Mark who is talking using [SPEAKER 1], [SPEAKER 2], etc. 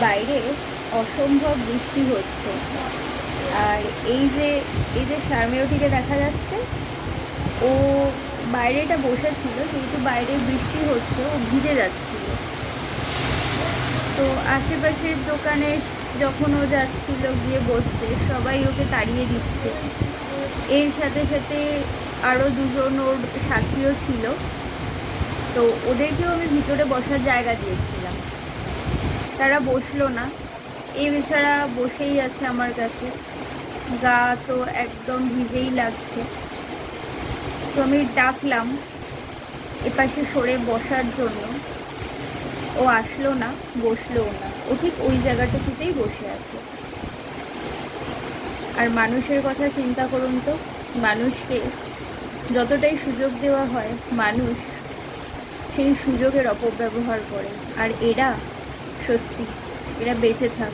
[SPEAKER 1] বাইরে অসম্ভব বৃষ্টি হচ্ছে। আর এই যে শারমেয়টিকে দেখা যাচ্ছে, ও বাইরেটা বসেছিল, যেহেতু বাইরে বৃষ্টি হচ্ছে ও ভিজে যাচ্ছিল। তো আশেপাশের দোকানে যখন ও যাচ্ছিল গিয়ে বসছে, সবাই ওকে তাড়িয়ে দিচ্ছে। এর সাথে সাথে আরও দুজন ওর সাথীও ছিল, তো ওদেরকেও আমি ভিতরে বসার জায়গা দিয়েছিলাম, তারা বসলো না। এ বেচারা বসেই আছে আমার কাছে, গা তো একদম ভিজেই লাগছে। তো আমি ডাকলাম এপাশে সরে বসার জন্য, ও আসলো না, বসলোও না, ও ঠিক ওই জায়গাটুকুতেই বসে আছে। আর মানুষের কথা চিন্তা করুন তো, মানুষকে যতটাই সুযোগ দেওয়া হয়, মানুষ সেই সুযোগের অপব্যবহার করে। আর এরা, সত্যি, এরা বেঁচে থাক।